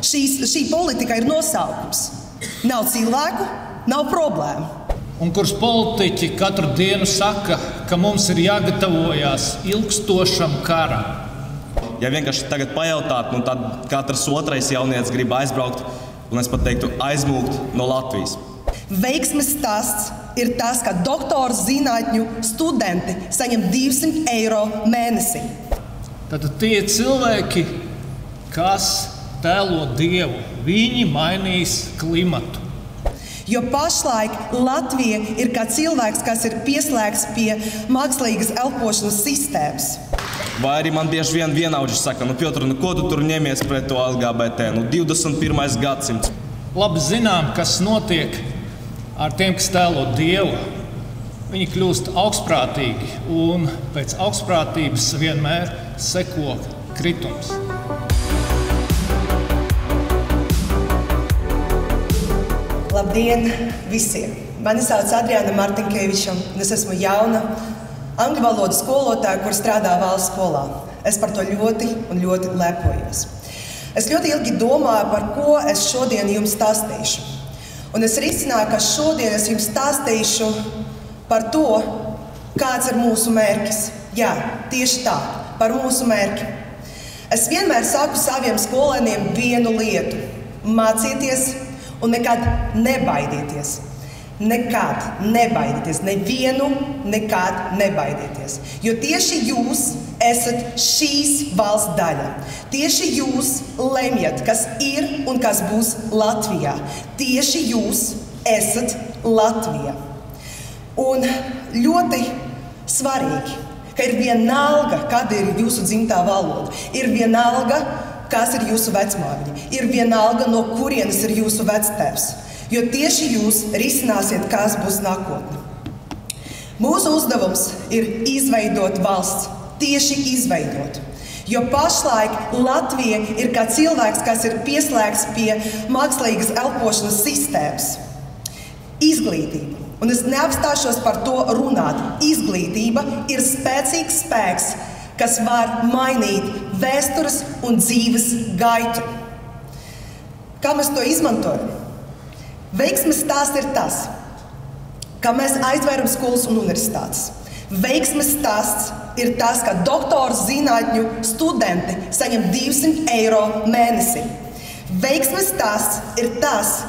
Šī politika ir nosaukums. Nav cilvēku, nav problēmu. Un kurš politiķi katru dienu saka, ka mums ir jāgatavojās ilgstošam karam. Ja vienkārši tagad pajautāt, tad katrs otrais jaunietis grib aizbraukt, un es pat teiktu aizmūgt no Latvijas. Veiksmes stāsts ir tas, ka doktora zinātņu studenti saņem 200 eiro mēnesī. Tātad tie cilvēki, kas tēlo Dievu, viņi mainīs klimatu. Jo pašlaik Latvija ir kā cilvēks, kas ir pieslēgts pie mākslīgas elpošanas sistēmas. Vai arī man bieži vien vienaudži saka, Piotr, ko tu tur ņemies pret to LGBT? 21. gadsimts. Labi zinām, kas notiek ar tiem, kas tēlo Dievu. Viņi kļūst augstprātīgi, un pēc augstprātības vienmēr seko kritums. Labdien visiem! Mani sauc Adriana Martinkeviča, un es esmu jauna angļu valodas skolotāja, kur strādā valsts skolā. Es par to ļoti lepojos. Es ļoti ilgi domāju, par ko es šodien jums stāstīšu. Un es risināju, ka šodien es jums stāstīšu par to, kāds ir mūsu mērķis. Jā, tieši tā, par mūsu mērķi. Es vienmēr saku saviem skolēniem vienu lietu – mācieties un nekad nebaidieties. Nekad nebaidieties. Nevienu nekad nebaidieties. Jo tieši jūs esat šīs valsts daļa. Tieši jūs lemjat, kas ir un kas būs Latvijā. Tieši jūs esat Latvija. Un ļoti svarīgi, ka ir vienalga, kāda ir jūsu dzimtā valoda. Ir vienalga, kas ir jūsu vecmāmiņa. Ir vienalga, no kurienes ir jūsu vectēvs. Jo tieši jūs risināsiet, kas būs nākotne. Mūsu uzdevums ir izveidot valsts. Tieši izveidot. Jo pašlaik Latvija ir kā cilvēks, kas ir pieslēgts pie mākslīgas elpošanas sistēmas. Izglītība. Un es neapstāšos par to runāt. Izglītība ir spēcīgs spēks, kas var mainīt vēstures un dzīves gaitu. Kā mēs to izmantojam? Veiksmes stāsts ir tas, ka mēs aizvēram skolas un universitātes. Veiksmes stāsts ir tas, ka doktora zinātņu studenti saņem 200 eiro mēnesī. Veiksmes stāsts ir tas,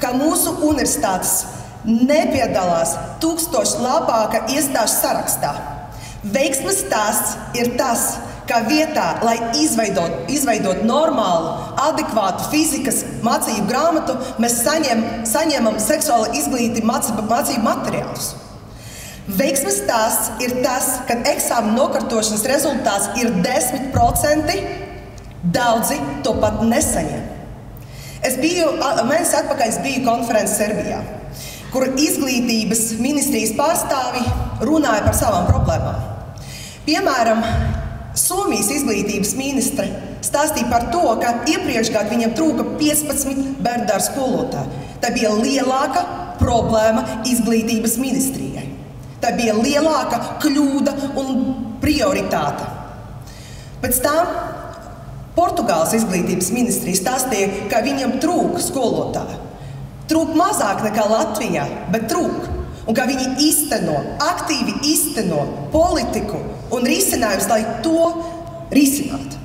ka mūsu universitātes nepiedalās 1000 labākā iestāžu sarakstā. Veiksmes stāsts ir tas, ka vietā, lai izveidot normālu, adekvātu fizikas mācību grāmatu, mēs saņemam seksuāli izglītību mācību materiālus. Veiksmes stāsts ir tas, ka eksāmena nokārtošanas rezultāts ir 10%, daudzi to pat nesaņem. Mēnesi atpakaļ es biju konferences Serbijā, kur izglītības ministrijas pārstāvi runāja par savām problēmām. Piemēram, Somijas izglītības ministre stāstīja par to, ka iepriekšgad viņam trūka 15 bērndārza skolotāju. Tā bija lielāka problēma izglītības ministrijai. Tā bija lielāka kļūda un prioritāte. Pēc tam Portugāles izglītības ministrija stāstīja, ka viņam trūk skolotāju. Trūk mazāk nekā Latvijā, bet trūk. Un ka viņi aktīvi izteno politiku un risinājums, lai to risinātu.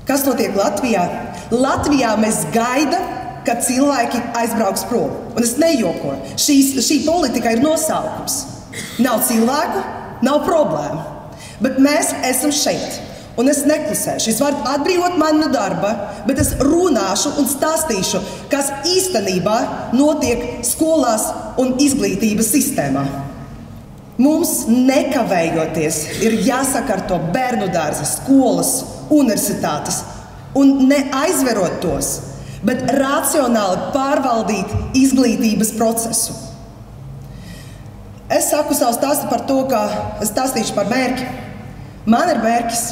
Kas notiek Latvijā? Latvijā mēs gaidām, kad cilvēki aizbrauks prom. Un es nejokoju. Šī politika ir nosaukums. Nav cilvēku, nav problēmu. Bet mēs esam šeit. Un es neklusēšu. Jūs varat atbrīvot mani no darba, bet es runāšu un stāstīšu, kas īstenībā notiek skolās un izglītības sistēmā. Mums nekavējoties ir jāsakārto bērnu dārzi, skolas, universitātes un neaizverot tos, bet racionāli pārvaldīt izglītības procesu. Es saku savu stāstu par to, ka es stāstīšu par mērķi. Man ir mērķis.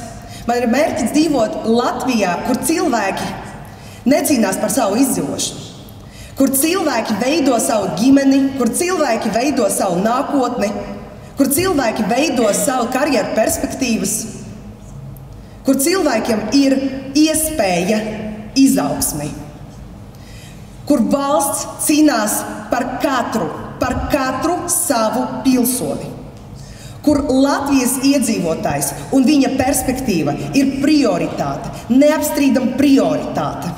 Man ir mērķis dzīvot Latvijā, kur cilvēki necīnās par savu izdzīvošanu, kur cilvēki veido savu ģimeni, kur cilvēki veido savu nākotni, kur cilvēki veido savu karjeru perspektīvas, kur cilvēkiem ir iespēja izaugsmei. kur valsts cīnās par katru savu pilsoni, kur Latvijas iedzīvotājs un viņa perspektīva ir prioritāte, neapstrīdama prioritāte,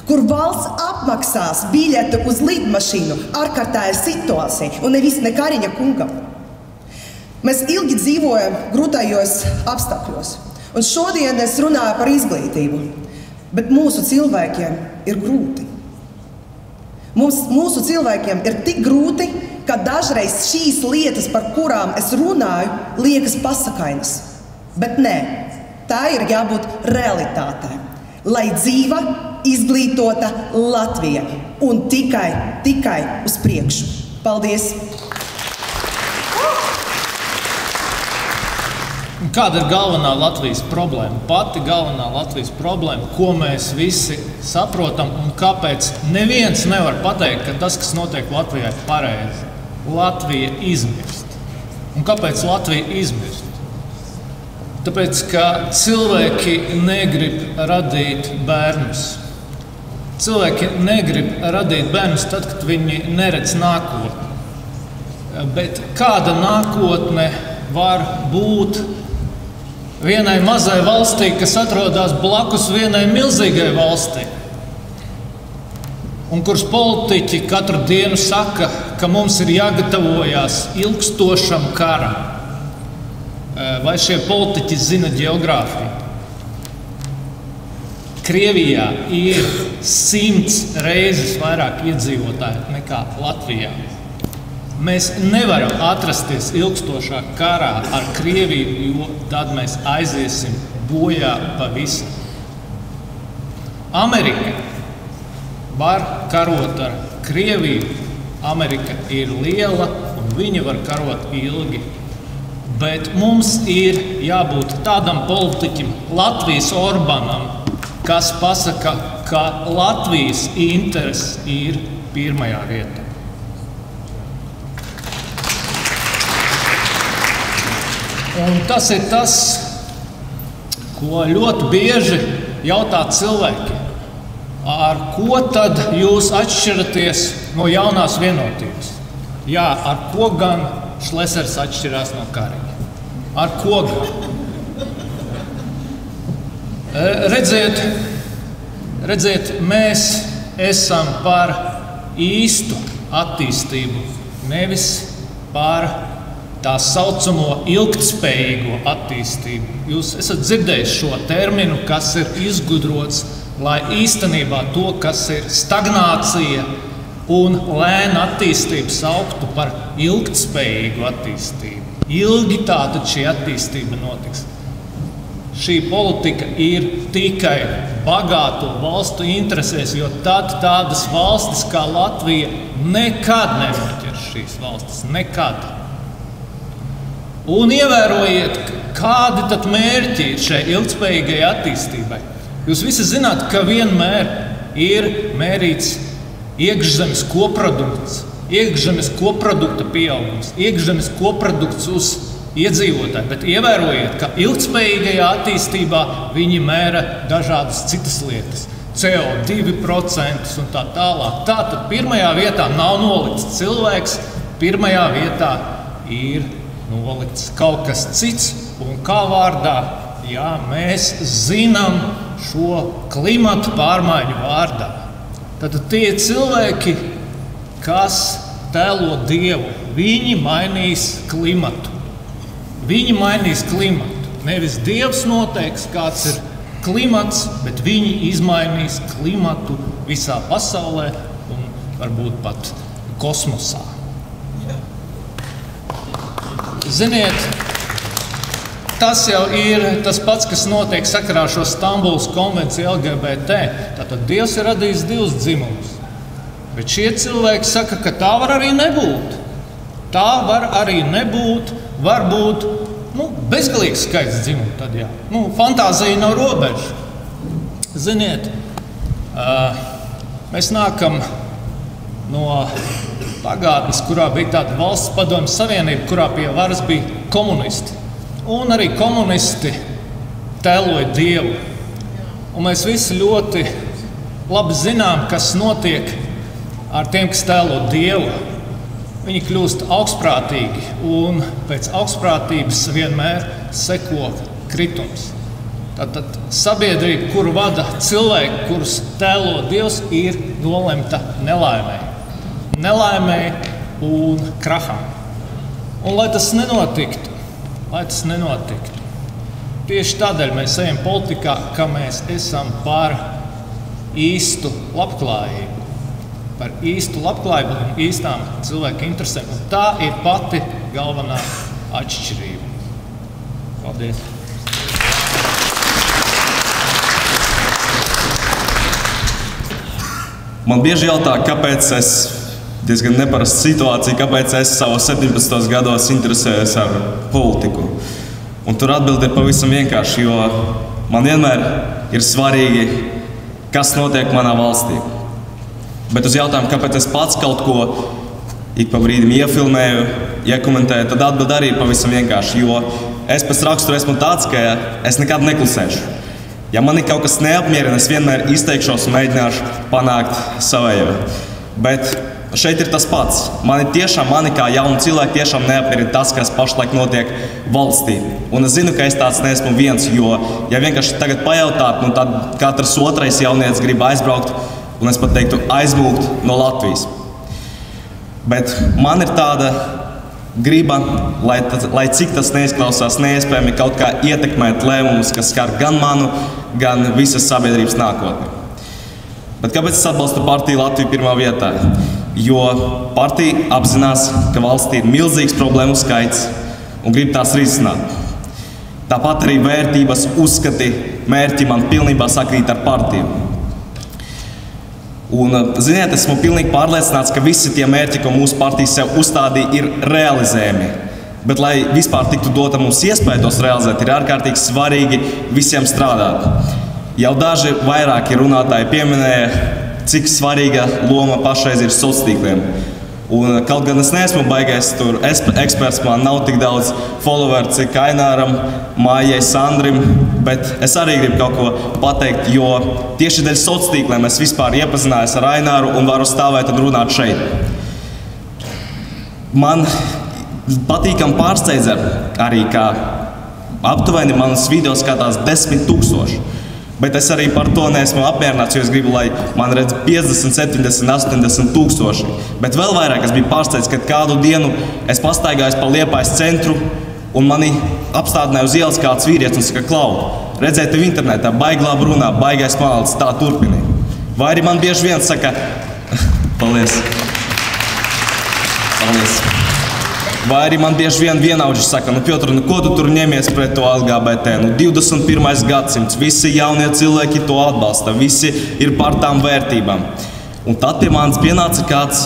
kur valsts apmaksās biļeti uz lidmašīnu ārkārtējā situācija un nevis ne Kariņa kungam. Mēs ilgi dzīvojam grūtajos apstākļos, un šodien es runāju par izglītību, bet mūsu cilvēkiem ir grūti. Mūsu cilvēkiem ir tik grūti, ka dažreiz šīs lietas, par kurām es runāju, liekas pasakainas. Bet nē, tā ir jābūt realitātē. Lai dzīva, izglītota Latvija un tikai uz priekšu. Paldies! Kāda ir galvenā Latvijas problēma? Pati galvenā Latvijas problēma, ko mēs visi saprotam un kāpēc neviens nevar pateikt, ka tas, kas notiek Latvijā, ir pareizi. Latvija izmirst. Un kāpēc Latvija izmirst? Tāpēc, ka cilvēki negrib radīt bērnus. Cilvēki negrib radīt bērnus tad, kad viņi neredz nākotni. Bet kāda nākotne var būt vienai mazai valstī, kas atrodas blakus vienai milzīgai valstī, un kuras politiķi katru dienu saka, ka mums ir jāgatavojās ilgstošam karam? Vai šie politiķi zina ģeogrāfiju? Krievijā ir 100 reizes vairāk iedzīvotāju nekā Latvijā. Mēs nevaram atrasties ilgstošā karā ar Krieviju, jo tad mēs aiziesim bojā pavisam. Amerika var karot ar Krieviju. Amerika ir liela un viņa var karot ilgi. Bet mums ir jābūt tādam politiķim, Latvijas Orbanam, kas pasaka, ka Latvijas intereses ir pirmajā vietā. Un tas ir tas, ko ļoti bieži jautā cilvēki. Ar ko tad jūs atšķiraties no jaunās vienotības? Jā, ar ko gan Šlesers atšķirās no Kariņa? Ar ko gan? Redziet, mēs esam par īstu attīstību, nevis par tā saucamo ilgtspējīgo attīstību. Jūs esat dzirdējuši šo terminu, kas ir izgudrots, lai īstenībā to, kas ir stagnācija un lēna attīstība, sauktu par ilgtspējīgu attīstību. Ilgi tātad šī attīstība notiks. Šī politika ir tikai bagāto valstu interesēs, jo tad tādas valstis kā Latvija nekad nenoķers šīs valstis. Nekad. Un ievērojiet, kādi tad mērķi ir šai ilgtspējīgai attīstībai. Jūs visi zināt, ka vienmēr ir mērīts iekšzemes koprodukts, iekšzemes koprodukta pieaugums, iekšzemes koprodukts uz iedzīvotāju. Bet ievērojiet, ka ilgtspējīgajā attīstībā viņi mēra dažādas citas lietas. CO2% un tā tālāk. Tātad pirmajā vietā nav nolikts cilvēks, pirmajā vietā ir nolikts kaut kas cits, un kā vārdā, jā, mēs zinām šo klimatu pārmaiņu vārdā. Tātad tie cilvēki, kas tēlo Dievu, viņi mainīs klimatu. Viņi mainīs klimatu. Nevis Dievs noteiks, kāds ir klimats, bet viņi izmainīs klimatu visā pasaulē un varbūt pat kosmosā. Ziniet, tas jau ir tas pats, kas notiek sakarā šo Stambulas konvenciju LGBT. Tātad Dievs ir radījis divus dzimumus. Bet šie cilvēki saka, ka tā var arī nebūt. Tā var arī nebūt, varbūt bezgalīgs skaits dzimumu. Tad jā. Fantāzija nav robeža. Ziniet, mēs nākam no pagātnes, kurā bija tāda valsts padomju savienība, kurā pie varas bija komunisti. Un arī komunisti tēloja Dievu. Un mēs visi ļoti labi zinām, kas notiek ar tiem, kas tēlo Dievu, viņi kļūst augstprātīgi, un pēc augstprātības vienmēr seko kritums. Tātad sabiedrība, kuru vada cilvēki, kurus tēlo Dievs, ir nolemta nelaimē. Nelaimē un krahām. Un lai tas nenotiktu, tieši tādēļ mēs ejam politikā, ka mēs esam par īstu labklājību. Par īstu labklājību un īstām cilvēku interesēm. Un tā ir pati galvenā atšķirība. Paldies! Man bieži jautā, kāpēc es, diezgan neparasta situācija, kāpēc es savos 17 gados interesējos ar politiku. Un tur atbilde ir pavisam vienkārši, jo man vienmēr ir svarīgi, kas notiek manā valstī. Bet uz jautājumu, kāpēc es pats kaut ko ik pa brīdim iefilmēju, iekomentēju, tad atbilde arī ir pavisam vienkārši, jo es pēc raksturu esmu tāds, ka es nekad neklusēšu. Ja mani kaut kas neapmierina, es vienmēr izteikšos un mēģināšu panākt savējo. Bet šeit ir tas pats. Mani kā jaunu cilvēku tiešām neapmierina tas, kas pašlaik notiek valstī. Un es zinu, ka es tāds neesmu viens, jo, ja vienkārši tagad pajautāt, tad katrs otrais jaunietis grib aizbraukt, un es pat teiktu aizmūgt no Latvijas. Bet man ir tāda griba, lai cik tas neizklausās neiespējami kaut kā ietekmēt lēmumus, kas skar gan manu, gan visas sabiedrības nākotni. Bet kāpēc es atbalstu partiju Latviju pirmā vietā? Jo partija apzinās, ka valstī ir milzīgs problēmu skaits un grib tās risināt. Tāpat arī vērtības, uzskati, mērķi man pilnībā sakrīt ar partiju. Un, ziniet, esmu pilnīgi pārliecināts, ka visi tie mērķi, ko mūsu partija sev uzstādīja, ir realizējami. Bet, lai vispār tiktu dota mums iespēja tos realizēt, ir ārkārtīgi svarīgi visiem strādāt. Jau daži vairāki runātāji pieminēja, cik svarīga loma pašreiz ir sociāliem tīkliem. Un, kaut gan es neesmu baigais tur eksperts, man nav tik daudz followeru, cik Aināram, Mājai, Sandrim, bet es arī gribu kaut ko pateikt, jo tieši dēļ sociāliem tīkliem es vispār iepazinājos ar Aināru un varu stāvēt un runāt šeit. Man patīkam pārsteidza arī, ka aptuveni manas video skatās 10 000. Bet es arī par to neesmu apmierināts, jo es gribu, lai man redz 50, 70, 80 000. Bet vēl vairāk es biju pārsteigts, kad kādu dienu es pastaigājos pa Liepājas centru un mani apstādināja uz ielas kāds vīrietis un saka, Klau, redzēju tev internetā, baigi labi runā, baigais malācis, tā turpini. Vai arī man bieži vien saka, paldies. Vai arī man bieži vien vienaudži saka, Piotr, ko tu tur ņemies pret to LGBT? 21. gadsimts, visi jaunie cilvēki to atbalsta, visi ir par tām vērtībām. Un tad pie manis pienāca kāds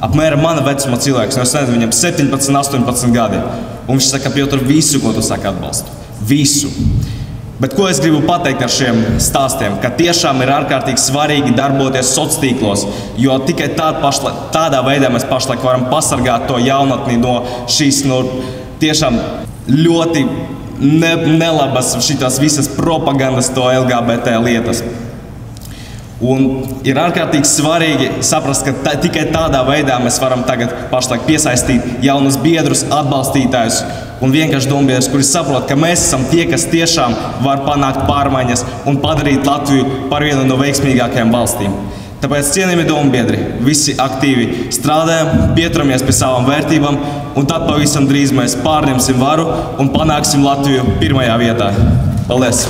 apmēram mana vecuma cilvēks, es nezinu, viņam 17, 18 gadi. Un viņš saka, Piotr, visu, ko tu saki, atbalstu. Visu. Bet ko es gribu pateikt ar šiem stāstiem? Ka tiešām ir ārkārtīgi svarīgi darboties sociālos tīklos, jo tikai tādā veidā mēs pašlaik varam pasargāt to jaunatni no šīs tiešām ļoti nelabas šitās visas propagandas to LGBT lietas. Un ir ārkārtīgi svarīgi saprast, ka tikai tādā veidā mēs varam tagad pašlaik piesaistīt jaunus biedrus, atbalstītājus un vienkārši dombiedrus, kuri saprot, ka mēs esam tie, kas tiešām var panākt pārmaiņas un padarīt Latviju par vienu no veiksmīgākajām valstīm. Tāpēc, cienījami dombiedri, visi aktīvi strādājam, pieturamies pie savām vērtībām un tad pavisam drīz mēs pārņemsim varu un panāksim Latviju pirmajā vietā. Paldies!